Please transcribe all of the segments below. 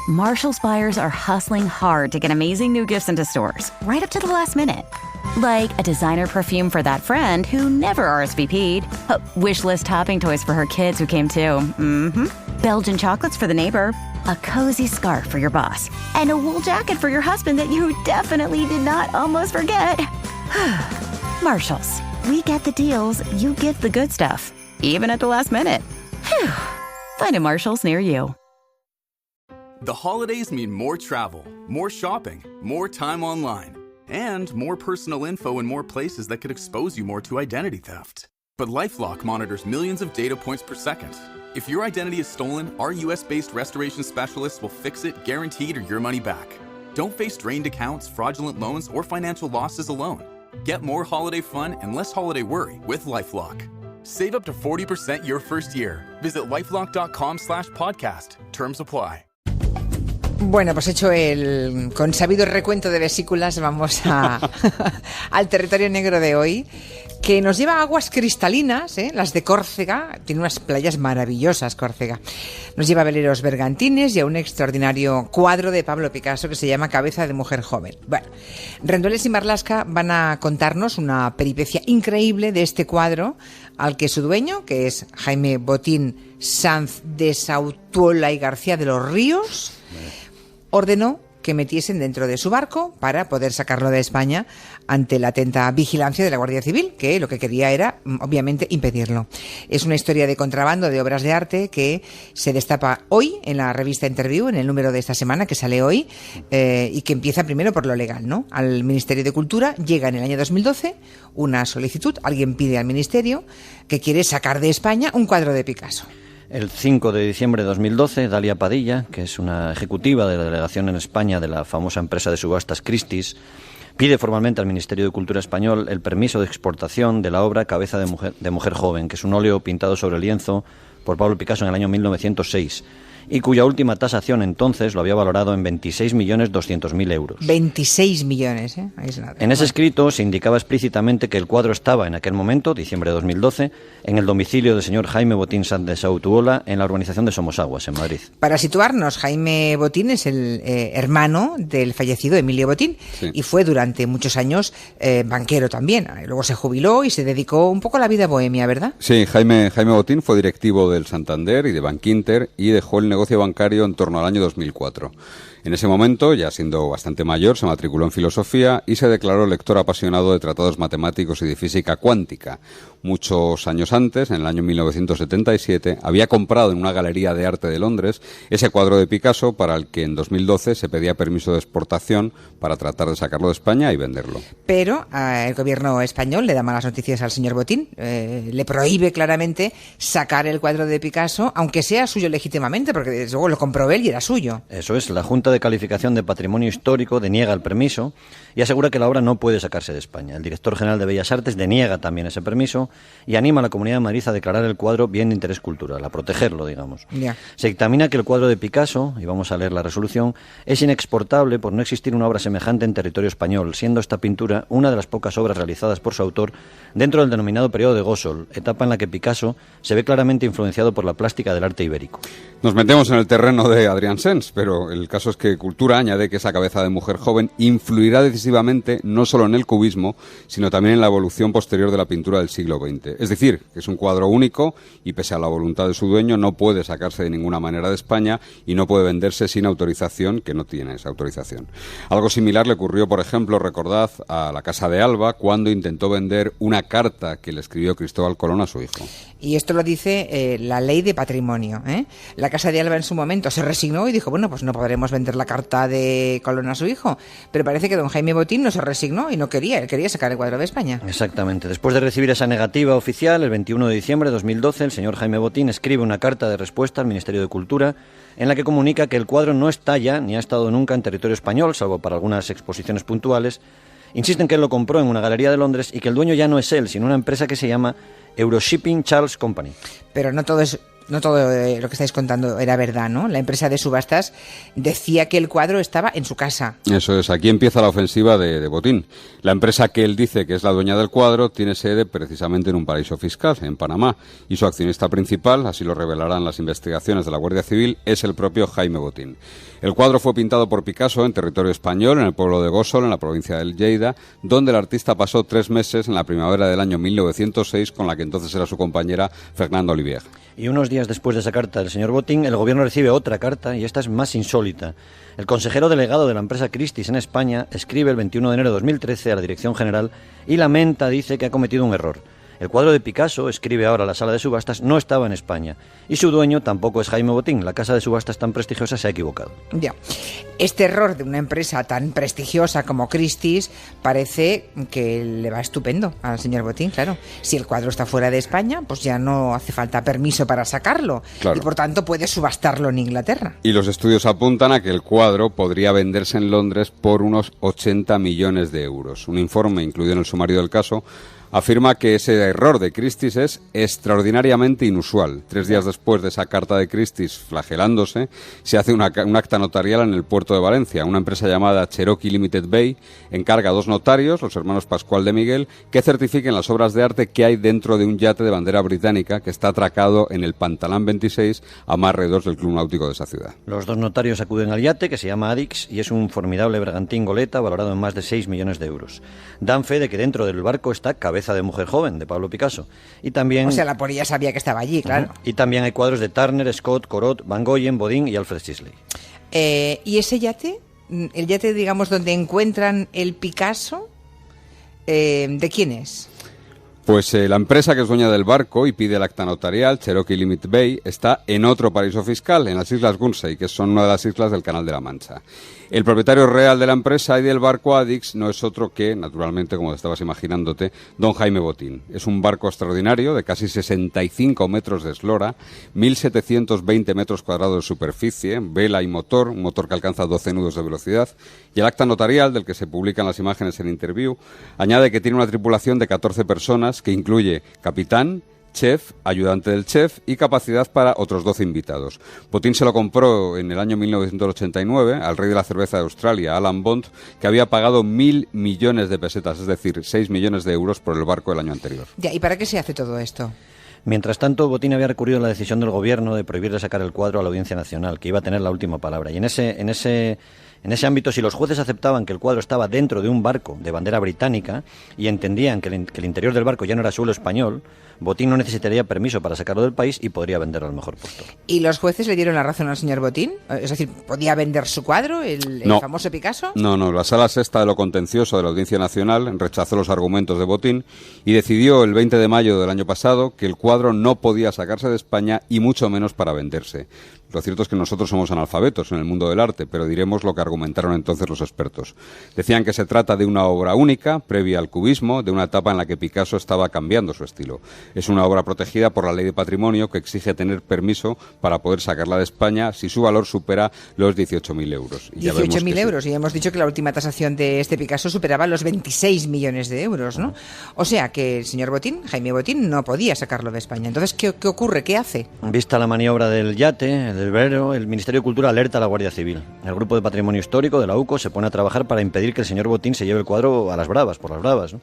Marshall's buyers are hustling hard to get amazing new gifts into stores, right up to the last minute. Like a designer perfume for that friend who never RSVP'd, wish list topping toys for her kids who came too, Belgian chocolates for the neighbor, a cozy scarf for your boss, and a wool jacket for your husband that you definitely did not almost forget. Marshalls, we get the deals, you get the good stuff, even at the last minute. Phew. Find a Marshalls near you. The holidays mean more travel, more shopping, more time online, and more personal info in more places that could expose you more to identity theft. But LifeLock monitors millions of data points per second. If your identity is stolen, our US-based restoration specialists will fix it, guaranteed, or your money back. Don't face drained accounts, fraudulent loans, or financial losses alone. Get more holiday fun and less holiday worry with LifeLock. Save up to 40% your first year. Visit lifelock.com/podcast. Terms apply. Bueno, pues hecho el consabido recuento de vesículas, vamos al territorio negro de hoy, que nos lleva a aguas cristalinas, las de Córcega. Tiene unas playas maravillosas, Córcega. Nos lleva a veleros bergantines y a un extraordinario cuadro de Pablo Picasso que se llama Cabeza de mujer joven. Bueno, Rendueles y Marlaska van a contarnos una peripecia increíble de este cuadro, al que su dueño, que es Jaime Botín Sanz de Sautuola y García de los Ríos, ordenó que metiesen dentro de su barco para poder sacarlo de España ante la atenta vigilancia de la Guardia Civil, que lo que quería era, obviamente, impedirlo. Es una historia de contrabando de obras de arte que se destapa hoy en la revista Interview, en el número de esta semana que sale hoy, y que empieza primero por lo legal, ¿no? Al Ministerio de Cultura llega en el año 2012 una solicitud, alguien pide al Ministerio que quiere sacar de España un cuadro de Picasso. El 5 de diciembre de 2012, Dalia Padilla, que es una ejecutiva de la delegación en España de la famosa empresa de subastas Christie's, pide formalmente al Ministerio de Cultura español el permiso de exportación de la obra Cabeza de mujer joven, que es un óleo pintado sobre lienzo por Pablo Picasso en el año 1906, y cuya última tasación entonces lo había valorado en 26.200.000 euros. 26 millones, ¿eh? Ahí es nada. En ese escrito se indicaba explícitamente que el cuadro estaba en aquel momento, diciembre de 2012, en el domicilio del señor Jaime Botín Sanz de Sautuola, en la urbanización de Somosaguas, en Madrid. Para situarnos, Jaime Botín es el hermano del fallecido Emilio Botín, sí, y fue durante muchos años banquero también. Luego se jubiló y se dedicó un poco a la vida bohemia, ¿verdad? Sí, Jaime Botín fue directivo del Santander y de Bankinter y dejó el negocio bancario en torno al año 2004. En ese momento, ya siendo bastante mayor, se matriculó en filosofía y se declaró lector apasionado de tratados matemáticos y de física cuántica. Muchos años antes, en el año 1977, había comprado en una galería de arte de Londres ese cuadro de Picasso para el que en 2012 se pedía permiso de exportación para tratar de sacarlo de España y venderlo. Pero el gobierno español le da malas noticias al señor Botín, le prohíbe claramente sacar el cuadro de Picasso, aunque sea suyo legítimamente, porque desde luego lo compró él y era suyo. Eso es, la Junta de Calificación de Patrimonio Histórico deniega el permiso y asegura que la obra no puede sacarse de España. El director general de Bellas Artes deniega también ese permiso y anima a la Comunidad de Madrid a declarar el cuadro bien de interés cultural, a protegerlo, digamos. Yeah. Se dictamina que el cuadro de Picasso, y vamos a leer la resolución, es inexportable por no existir una obra semejante en territorio español, siendo esta pintura una de las pocas obras realizadas por su autor dentro del denominado periodo de Gósol, etapa en la que Picasso se ve claramente influenciado por la plástica del arte ibérico. Nos metemos en el terreno de Adrián Sens, pero el caso es que Cultura añade que esa cabeza de mujer joven influirá decisivamente no solo en el cubismo, sino también en la evolución posterior de la pintura del siglo XX. Es decir, que es un cuadro único y pese a la voluntad de su dueño no puede sacarse de ninguna manera de España y no puede venderse sin autorización, que no tiene esa autorización. Algo similar le ocurrió, por ejemplo, recordad, a la Casa de Alba cuando intentó vender una carta que le escribió Cristóbal Colón a su hijo. Y esto lo dice la ley de patrimonio, ¿eh? La Casa de Alba en su momento se resignó y dijo, bueno, pues no podremos vender la carta de Colón a su hijo. Pero parece que don Jaime Botín no se resignó y no quería, él quería sacar el cuadro de España. Exactamente. Después de recibir esa negativa oficial, el 21 de diciembre de 2012, el señor Jaime Botín escribe una carta de respuesta al Ministerio de Cultura en la que comunica que el cuadro no está ya ni ha estado nunca en territorio español, salvo para algunas exposiciones puntuales. Insisten que él lo compró en una galería de Londres y que el dueño ya no es él, sino una empresa que se llama Euroshipping Charles Company. Pero no todo es no todo lo que estáis contando era verdad, ¿no? La empresa de subastas decía que el cuadro estaba en su casa. Eso es, aquí empieza la ofensiva de Botín. La empresa que él dice que es la dueña del cuadro tiene sede precisamente en un paraíso fiscal, en Panamá, y su accionista principal, así lo revelarán las investigaciones de la Guardia Civil, es el propio Jaime Botín. El cuadro fue pintado por Picasso en territorio español, en el pueblo de Gósol, en la provincia del Lleida, donde el artista pasó 3 meses en la primavera del año 1906 con la que entonces era su compañera Fernanda Olivier. Y unos días después de esa carta del señor Botín, el gobierno recibe otra carta, y esta es más insólita. El consejero delegado de la empresa Christie's en España escribe el 21 de enero de 2013 a la Dirección General y lamenta, dice, que ha cometido un error. El cuadro de Picasso, escribe ahora la sala de subastas, no estaba en España. Y su dueño tampoco es Jaime Botín. La casa de subastas tan prestigiosa se ha equivocado. Ya. Este error de una empresa tan prestigiosa como Christie's parece que le va estupendo al señor Botín, claro. Si el cuadro está fuera de España, pues ya no hace falta permiso para sacarlo. Claro. Y por tanto puede subastarlo en Inglaterra. Y los estudios apuntan a que el cuadro podría venderse en Londres por unos 80 millones de euros. Un informe incluido en el sumario del caso afirma que ese error de Christie's es extraordinariamente inusual. 3 días después de esa carta de Christie's flagelándose, se hace un acta notarial en el puerto de Valencia. Una empresa llamada Cherokee Limited Bay encarga a 2 notarios, los hermanos Pascual de Miguel, que certifiquen las obras de arte que hay dentro de un yate de bandera británica que está atracado en el Pantalán 26 a más alrededor del club náutico de esa ciudad. Los 2 notarios acuden al yate, que se llama Addicks, y es un formidable bergantín goleta valorado en más de 6 millones de euros. Dan fe de que dentro del barco está Cabeza de mujer joven, de Pablo Picasso. Y también... O sea, la polilla sabía que estaba allí, claro. Y también hay cuadros de Turner, Scott, Corot, Van Goyen, Bodin y Alfred Sisley. ¿Y ese yate? El yate, digamos, donde encuentran el Picasso, ¿de quién es? Pues la empresa que es dueña del barco y pide el acta notarial, Cherokee Limited Bay, está en otro paraíso fiscal, en las Islas Guernsey, que son una de las islas del Canal de la Mancha. El propietario real de la empresa y del barco Addicks no es otro que, naturalmente, como estabas imaginándote, don Jaime Botín. Es un barco extraordinario de casi 65 metros de eslora, 1.720 metros cuadrados de superficie, vela y motor, un motor que alcanza 12 nudos de velocidad, y el acta notarial, del que se publican las imágenes en Interview, añade que tiene una tripulación de 14 personas, que incluye capitán, chef, ayudante del chef y capacidad para otros 12 invitados. Botín se lo compró en el año 1989 al rey de la cerveza de Australia, Alan Bond, que había pagado 1.000 millones de pesetas, es decir, 6 millones de euros por el barco del año anterior. Ya, ¿y para qué se hace todo esto? Mientras tanto, Botín había recurrido a la decisión del gobierno de prohibirle sacar el cuadro a la Audiencia Nacional, que iba a tener la última palabra. Y en ese ámbito, si los jueces aceptaban que el cuadro estaba dentro de un barco de bandera británica y entendían que el interior del barco ya no era suelo español, Botín no necesitaría permiso para sacarlo del país y podría venderlo al mejor postor. ¿Y los jueces le dieron la razón al señor Botín? Es decir, ¿podía vender su cuadro, el famoso Picasso? No, la Sala Sexta de lo Contencioso de la Audiencia Nacional rechazó los argumentos de Botín y decidió el 20 de mayo del año pasado que el cuadro no podía sacarse de España y mucho menos para venderse. Lo cierto es que nosotros somos analfabetos en el mundo del arte, pero diremos lo que argumentaron entonces los expertos. Decían que se trata de una obra única, previa al cubismo, de una etapa en la que Picasso estaba cambiando su estilo. Es una obra protegida por la Ley de Patrimonio que exige tener permiso para poder sacarla de España si su valor supera los 18.000 euros. 18.000 euros, y hemos dicho que la última tasación de este Picasso superaba los 26 millones de euros, ¿no? O sea que el señor Botín, Jaime Botín, no podía sacarlo de España. Entonces, ¿qué ocurre? ¿Qué hace? Vista la maniobra del yate, del velero, el Ministerio de Cultura alerta a la Guardia Civil. El Grupo de Patrimonio Histórico de la UCO se pone a trabajar para impedir que el señor Botín se lleve el cuadro a las bravas, por las bravas, ¿no?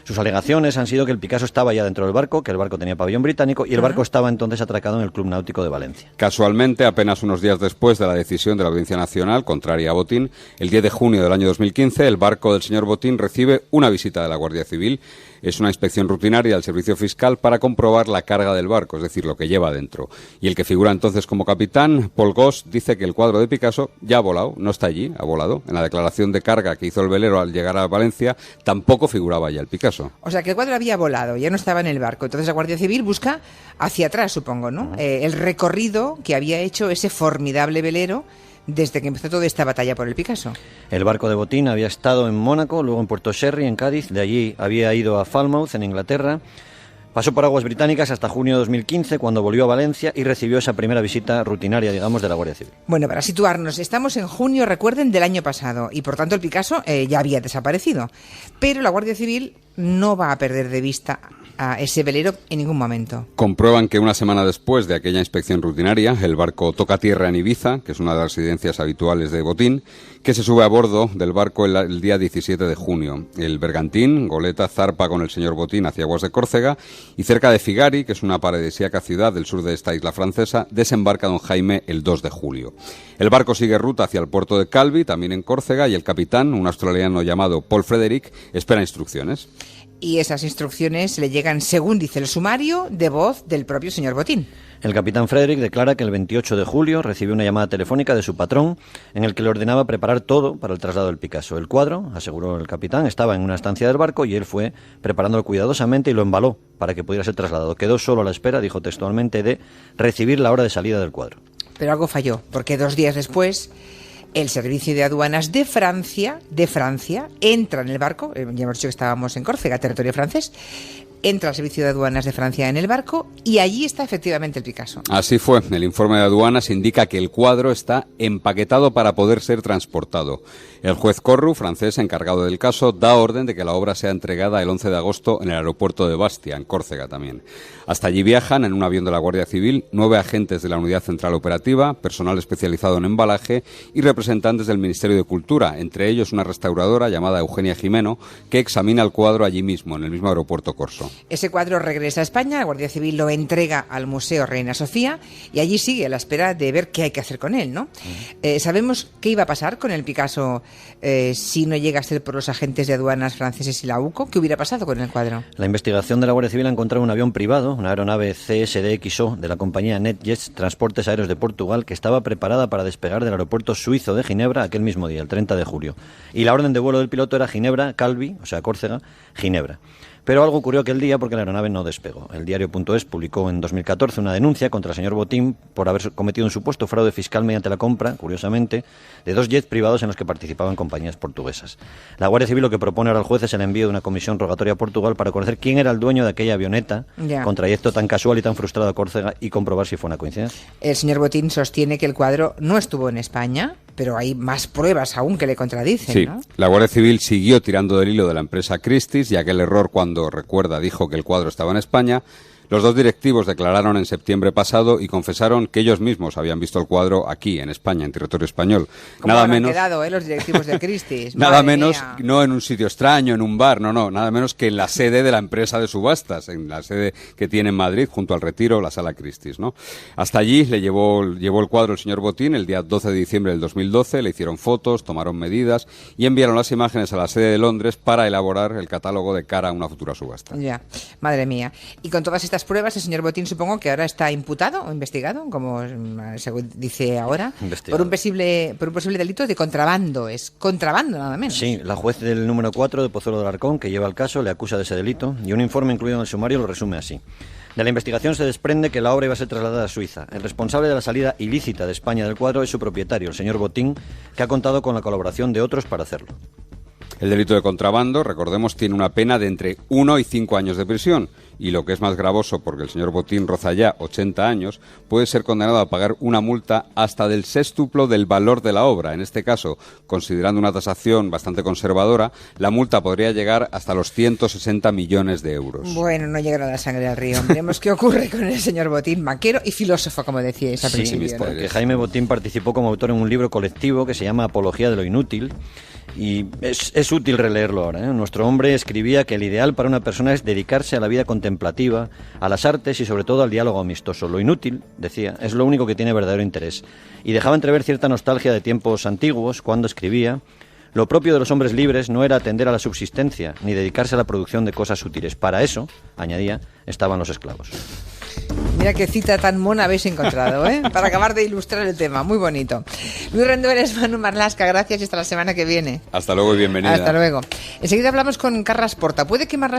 Sus alegaciones han sido que el Picasso estaba ya dentro del barco, que el barco tenía pabellón británico y el barco estaba entonces atracado en el Club Náutico de Valencia. Casualmente, apenas unos días después de la decisión de la Audiencia Nacional, contraria a Botín, el 10 de junio del año 2015, el barco del señor Botín recibe una visita de la Guardia Civil. Es una inspección rutinaria del Servicio Fiscal para comprobar la carga del barco, es decir, lo que lleva dentro. Y el que figura entonces como capitán, Paul Goss, dice que el cuadro de Picasso ya ha volado, no está allí, ha volado. En la declaración de carga que hizo el velero al llegar a Valencia, tampoco figuraba ya el Picasso. O sea, que el cuadro había volado, ya no estaba en el barco. Entonces la Guardia Civil busca hacia atrás, supongo, ¿no? El recorrido que había hecho ese formidable velero desde que empezó toda esta batalla por el Picasso. El barco de Botín había estado en Mónaco, luego en Puerto Sherry, en Cádiz, de allí había ido a Falmouth, en Inglaterra, pasó por aguas británicas hasta junio de 2015, cuando volvió a Valencia y recibió esa primera visita rutinaria, digamos, de la Guardia Civil. Bueno, para situarnos, estamos en junio, recuerden, del año pasado, y por tanto el Picasso ya había desaparecido. Pero la Guardia Civil no va a perder de vista a ese velero en ningún momento. Comprueban que una semana después de aquella inspección rutinaria, el barco toca tierra en Ibiza, que es una de las residencias habituales de Botín, que se sube a bordo del barco el día 17 de junio. El bergantín, goleta, zarpa con el señor Botín hacia aguas de Córcega y cerca de Figari, que es una paradisíaca ciudad del sur de esta isla francesa, desembarca don Jaime el 2 de julio. El barco sigue ruta hacia el puerto de Calvi, también en Córcega, y el capitán, un australiano llamado Paul Frederick, espera instrucciones. Y esas instrucciones le llegan, según dice el sumario, de voz del propio señor Botín. El capitán Frederick declara que el 28 de julio recibió una llamada telefónica de su patrón en el que le ordenaba preparar todo para el traslado del Picasso. El cuadro, aseguró el capitán, estaba en una estancia del barco y él fue preparándolo cuidadosamente y lo embaló para que pudiera ser trasladado. Quedó solo a la espera, dijo textualmente, de recibir la hora de salida del cuadro. Pero algo falló, porque 2 días después el Servicio de Aduanas de Francia entra en el barco, ya hemos dicho que estábamos en Córcega, territorio francés, entra el Servicio de Aduanas de Francia en el barco y allí está efectivamente el Picasso. Así fue. El informe de aduanas indica que el cuadro está empaquetado para poder ser transportado. El juez Corru, francés encargado del caso, da orden de que la obra sea entregada el 11 de agosto en el aeropuerto de Bastia, en Córcega también. Hasta allí viajan en un avión de la Guardia Civil 9 agentes de la Unidad Central Operativa, personal especializado en embalaje y representantes del Ministerio de Cultura, entre ellos una restauradora llamada Eugenia Jimeno, que examina el cuadro allí mismo, en el mismo aeropuerto corso. Ese cuadro regresa a España, la Guardia Civil lo entrega al Museo Reina Sofía y allí sigue a la espera de ver qué hay que hacer con él, ¿no? ¿Sabemos qué iba a pasar con el Picasso si no llega a ser por los agentes de aduanas franceses y la UCO? ¿Qué hubiera pasado con el cuadro? La investigación de la Guardia Civil ha encontrado un avión privado, una aeronave CSDXO de la compañía NetJets Transportes Aéreos de Portugal, que estaba preparada para despegar del aeropuerto suizo de Ginebra aquel mismo día, el 30 de julio. Y la orden de vuelo del piloto era Ginebra, Calvi, o sea, Córcega, Ginebra. Pero algo ocurrió aquel día porque la aeronave no despegó. El diario.es publicó en 2014 una denuncia contra el señor Botín por haber cometido un supuesto fraude fiscal mediante la compra, curiosamente, de 2 jets privados en los que participaban compañías portuguesas. La Guardia Civil lo que propone ahora al juez es el envío de una comisión rogatoria a Portugal para conocer quién era el dueño de aquella avioneta con trayecto tan casual y tan frustrado a Córcega y comprobar si fue una coincidencia. El señor Botín sostiene que el cuadro no estuvo en España, pero hay más pruebas aún que le contradicen, sí, ¿no? La Guardia Civil siguió tirando del hilo de la empresa Christie's, ya que el error cuando, recuerda, dijo que el cuadro estaba en España. Los 2 directivos declararon en septiembre pasado y confesaron que ellos mismos habían visto el cuadro aquí, en España, en territorio español. ¿Cómo nada menos quedado, los directivos de Christie's? Nada menos, no en un sitio extraño, en un bar, no, nada menos que en la sede de la empresa de subastas, en la sede que tiene en Madrid, junto al Retiro, la sala Christie's, ¿no? Hasta allí le llevó el cuadro el señor Botín el día 12 de diciembre del 2012, le hicieron fotos, tomaron medidas y enviaron las imágenes a la sede de Londres para elaborar el catálogo de cara a una futura subasta. Ya, madre mía. Y con todas estas pruebas, el señor Botín supongo que ahora está imputado o investigado, como se dice ahora, por un posible delito de contrabando. Es contrabando, nada menos. Sí, la juez del número 4 de Pozuelo del Alarcón, que lleva el caso, le acusa de ese delito y un informe incluido en el sumario lo resume así. De la investigación se desprende que la obra iba a ser trasladada a Suiza. El responsable de la salida ilícita de España del cuadro es su propietario, el señor Botín, que ha contado con la colaboración de otros para hacerlo. El delito de contrabando, recordemos, tiene una pena de entre 1 y 5 años de prisión. Y lo que es más gravoso, porque el señor Botín roza ya 80 años, puede ser condenado a pagar una multa hasta del sextuplo del valor de la obra. En este caso, considerando una tasación bastante conservadora, la multa podría llegar hasta los 160 millones de euros. Bueno, no llegará la sangre al río. Veremos qué ocurre con el señor Botín, banquero y filósofo, como decíais al principio. Sí, porque Jaime Botín participó como autor en un libro colectivo que se llama Apología de lo Inútil. Y es útil releerlo ahora, ¿eh? Nuestro hombre escribía que el ideal para una persona es dedicarse a la vida contemplativa, a las artes y sobre todo al diálogo amistoso. Lo inútil, decía, es lo único que tiene verdadero interés. Y dejaba entrever cierta nostalgia de tiempos antiguos cuando escribía: lo propio de los hombres libres no era atender a la subsistencia ni dedicarse a la producción de cosas útiles. Para eso, añadía, estaban los esclavos. Mira qué cita tan mona habéis encontrado, ¿eh? Para acabar de ilustrar el tema. Muy bonito. Luis Rendueles, Manu Marlasca, gracias y hasta la semana que viene. Hasta luego y bienvenida. Hasta luego. Enseguida hablamos con Carles Porta. Puede que Marlasca